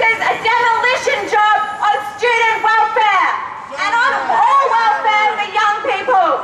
is a demolition job on student welfare and on all welfare for young people.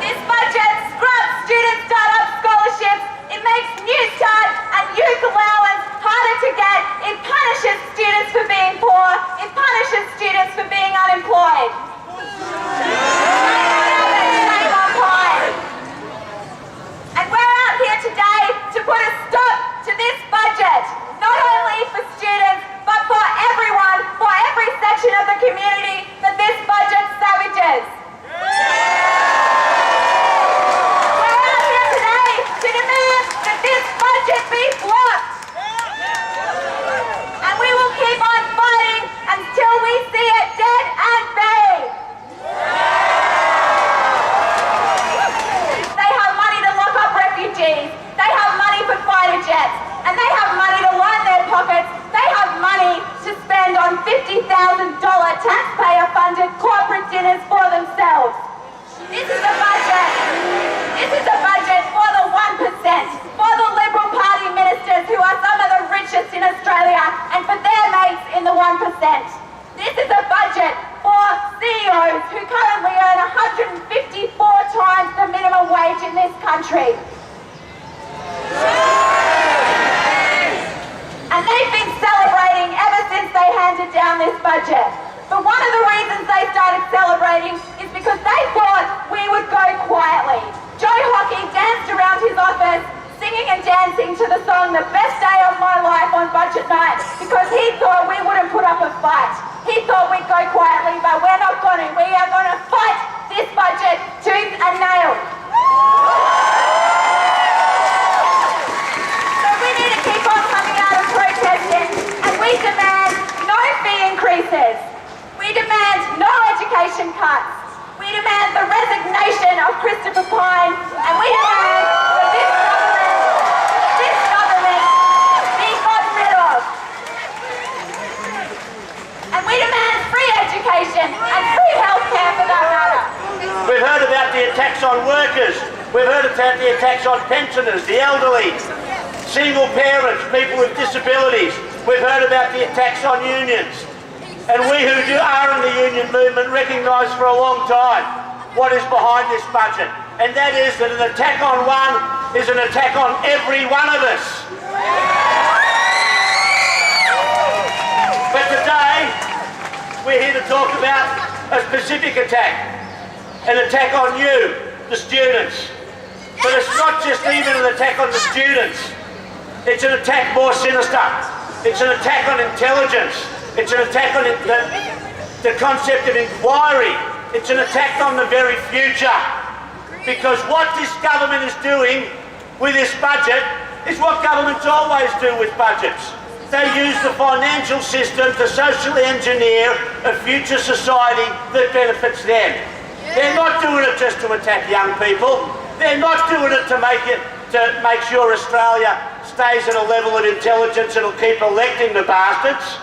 This budget scrubs student startup scholarships. It makes New Start and youth allowance harder to get. It punishes students for being poor. It punishes students for being unemployed. Shame on pride. And we're out here today to put a stop to this budget, not only for students, but for everyone, for every section of the community that this budget savages. We're out here today to demand that this budget be blocked. And we will keep on fighting until we see it dead and buried. They have money to lock up refugees. They have money for fighter jets. And they have money to line their pockets. They have money to spend on $50,000 taxpayer-funded corporate dinners for themselves. This is a budget. This is a budget for the 1%, for the Liberal Party ministers who are some of the richest in Australia, and for their mates in the 1%. This is a budget for CEOs who currently earn 154 times the minimum wage in this country. And they've been celebrating ever since they handed down this budget. But one of the reasons they started celebrating is because they thought we would go quietly. Joe Hockey danced around his office, singing and dancing to the song The Best Day of My Life on budget night, because he thought we wouldn't put up a fight. He thought we'd go quietly, but we're not going to. We are going to fight this budget tooth and nail. So we need to keep on coming out and protesting, and we demand no fee increases. We demand no education cuts. We demand the resignation of Christopher Pyne, and we demand that this government be gotten rid of. And we demand free education and free healthcare for that matter. We've heard about the attacks on workers. We've heard about the attacks on pensioners, the elderly, single parents, people with disabilities. We've heard about the attacks on unions. And we who are in the union movement recognise for a long time what is behind this budget. And that is that an attack on one is an attack on every one of us. But today, we're here to talk about a specific attack. An attack on you, the students. But it's not just even an attack on the students. It's an attack more sinister. It's an attack on intelligence. It's an attack on the concept of inquiry. It's an attack on the very future. Because what this government is doing with this budget is what governments always do with budgets. They use the financial system to socially engineer a future society that benefits them. They're not doing it just to attack young people. They're not doing it to make sure Australia stays at a level of intelligence that'll keep electing the bastards.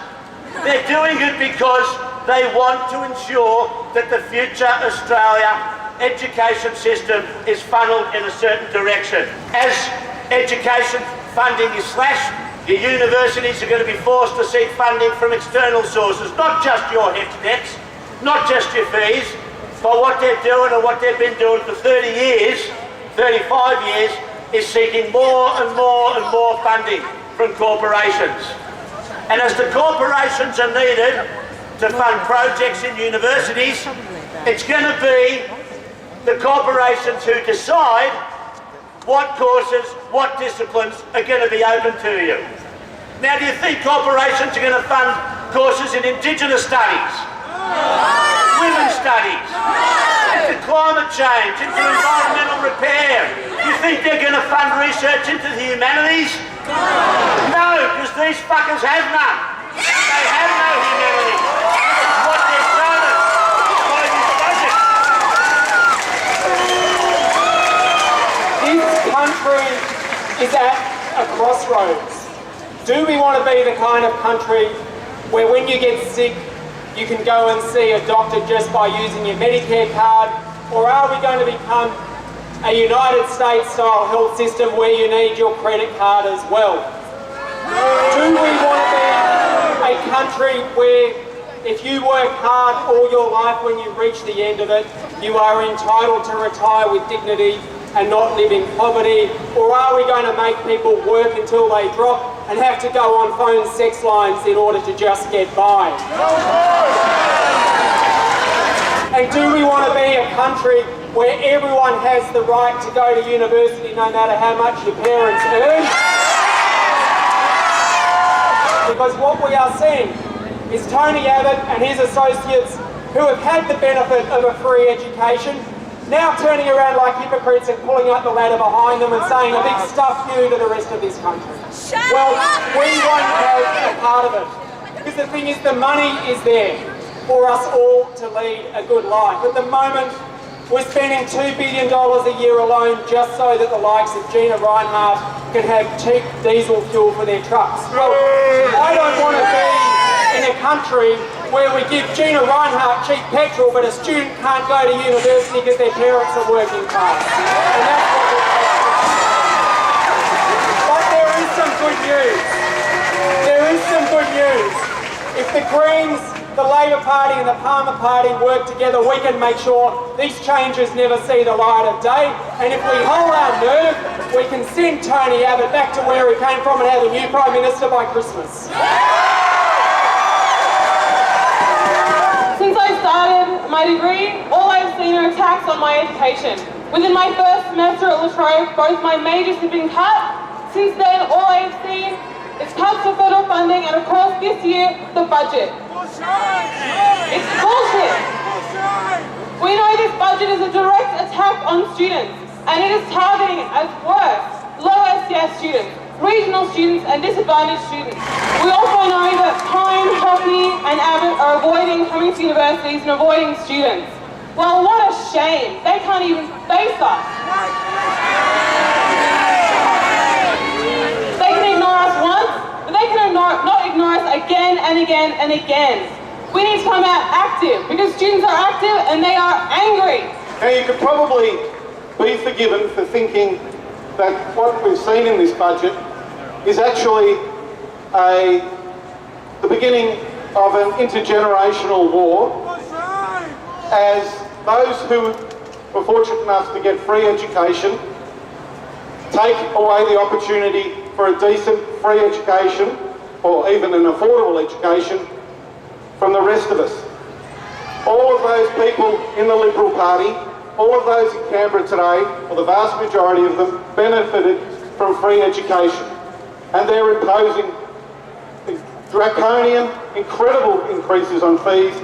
They're doing it because they want to ensure that the future Australia education system is funneled in a certain direction. As education funding is slashed, your universities are going to be forced to seek funding from external sources, not just your HECS, not just your fees, but what they're doing and what they've been doing for 30 years, 35 years, is seeking more and more and more funding from corporations. And as the corporations are needed to fund projects in universities, it's going to be the corporations who decide what courses, what disciplines are going to be open to you. Now, do you think corporations are going to fund courses in Indigenous studies, women's studies, into climate change, into environmental repair? You think they're going to fund research into the humanities? No, because these fuckers have none. They have no humanity. It's what they're shown us by this budget. This country is at a crossroads. Do we want to be the kind of country where when you get sick, you can go and see a doctor just by using your Medicare card? Or are we going to become a United States style health system where you need your credit card as well? Do we want to be a country where if you work hard all your life, when you reach the end of it, you are entitled to retire with dignity and not live in poverty? Or are we going to make people work until they drop and have to go on phone sex lines in order to just get by? And do we want to be a country where everyone has the right to go to university no matter how much your parents earn? Because what we are seeing is Tony Abbott and his associates, who have had the benefit of a free education, now turning around like hypocrites and pulling up the ladder behind them and saying a big stuff you to the rest of this country. Well, we won't have a part of it. Because the thing is, the money is there for us all to lead a good life. At the moment, we're spending $2 billion a year alone just so that the likes of Gina Reinhardt can have cheap diesel fuel for their trucks. Well, I don't want to be in a country where we give Gina Reinhardt cheap petrol, but a student can't go to university because their parents are working class. And that's what we're But there is some good news. There is some good news. If the Greens, the Labor Party and the Palmer Party work together, we can make sure these changes never see the light of day. And if we hold our nerve, we can send Tony Abbott back to where he came from and have a new Prime Minister by Christmas. Since I started my degree, all I've seen are attacks on my education. Within my first semester at La Trobe, both my majors have been cut. Since then, all I have seen is cuts to federal funding and, of course, this year, the budget. It's bullshit. We know this budget is a direct attack on students, and it is targeting, as worse, low SES students, regional students and disadvantaged students. We also know that Pine, Hockney and Abbott are avoiding coming to universities and avoiding students. Well, what a shame. They can't even face us. They can ignore us once, but they can not ignore us again and again and again. We need to come out active, because students are active and they are angry. Now, you could probably be forgiven for thinking that what we've seen in this budget is actually the beginning of an intergenerational war, as those who were fortunate enough to get free education take away the opportunity for a decent free education, or even an affordable education, from the rest of us. All of those people in the Liberal Party, all of those in Canberra today, or the vast majority of them, benefited from free education. And they're imposing draconian, incredible increases on fees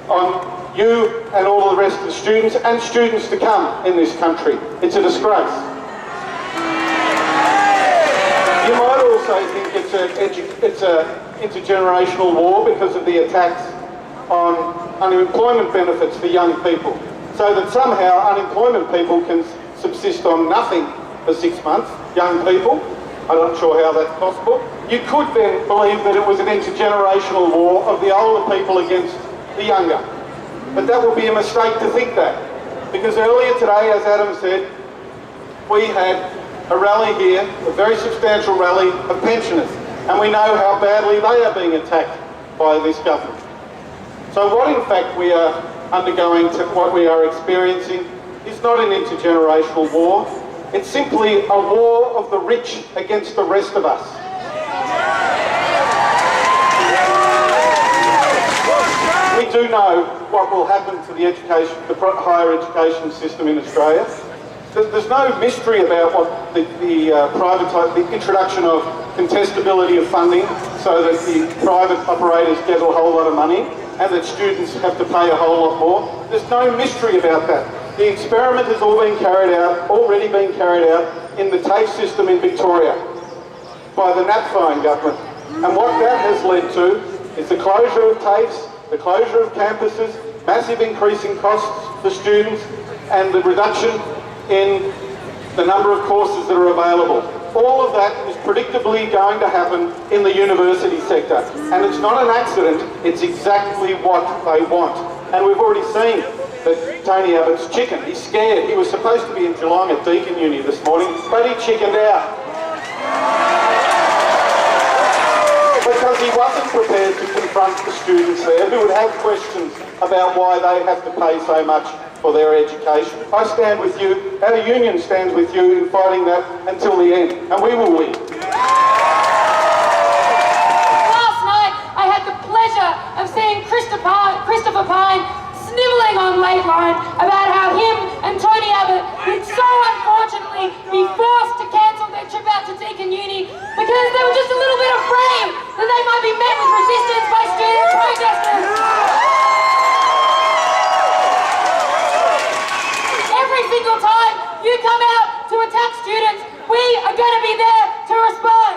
on you and all the rest of the students and students to come in this country. It's a disgrace. You might also think it's an intergenerational war because of the attacks on unemployment benefits for young people, so that somehow unemployment people can subsist on nothing for 6 months, young people. I'm not sure how that's possible. You could then believe that it was an intergenerational war of the older people against the younger. But that would be a mistake to think that, because earlier today, as Adam said, we had a rally here, a very substantial rally of pensioners, and we know how badly they are being attacked by this government. So what in fact we are undergoing, what we are experiencing, is not an intergenerational war. It's simply a war of the rich against the rest of us. We do know what will happen to the higher education system in Australia. There's no mystery about what the introduction of contestability of funding, so that the private operators get a whole lot of money and that students have to pay a whole lot more. There's no mystery about that. The experiment has already been carried out in the TAFE system in Victoria by the Napthine government. And what that has led to is the closure of TAFEs, the closure of campuses, massive increase in costs for students, and the reduction in the number of courses that are available. All of that is predictably going to happen in the university sector. And it's not an accident, it's exactly what they want. And we've already seen that Tony Abbott's chicken. He's scared. He was supposed to be in Geelong at Deakin Uni this morning, but he chickened out. confront the students there who would have questions about why they have to pay so much for their education. I stand with you, our union stands with you in fighting that until the end, and we will win. Last night, I had the pleasure of seeing Christopher Pine snivelling on Lateline about how him and Tony Abbott would so unfortunately be forced to cancel their trip out to Deakin Uni because they were just a little bit afraid that they might be met with resistance by student protesters. Every single time you come out to attack students, we are going to be there to respond.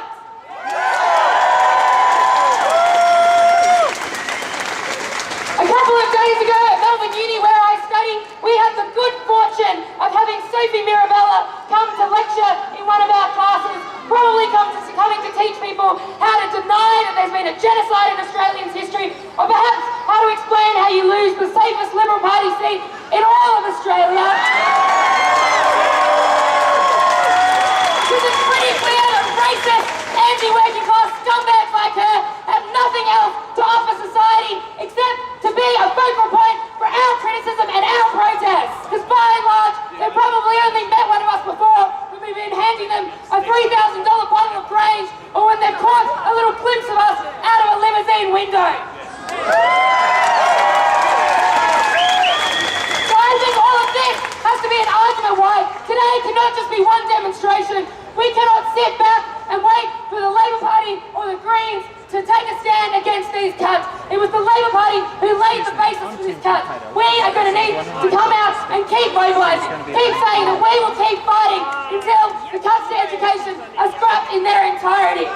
A couple of days ago at Melbourne Uni, where I study, we had the good fortune of having Sophie Mirabella come to lecture in one of our classes, probably coming to teach people how to deny that there's been a genocide in Australian history, or perhaps how to explain how you lose the safest Liberal Party seat in all of Australia. Because it's pretty clear that racist, anti-working class scumbags like her have nothing else to offer society except to be a focal point for our criticism and our protests. Because by and large, they've probably only met one of us before when we've been handing them a $3,000 bottle of Grange, or when they've caught a little glimpse of us out of a limousine window. So I think all of this has to be an argument why today cannot just be one demonstration. We cannot sit back and wait for the Labor Party or the Greens to take a stand against these cuts. It was the Labor Party who laid the basis for this cut. We are going to need to come out and keep mobilising, keep saying that we will keep fighting until the cuts to education are scrapped in their entirety.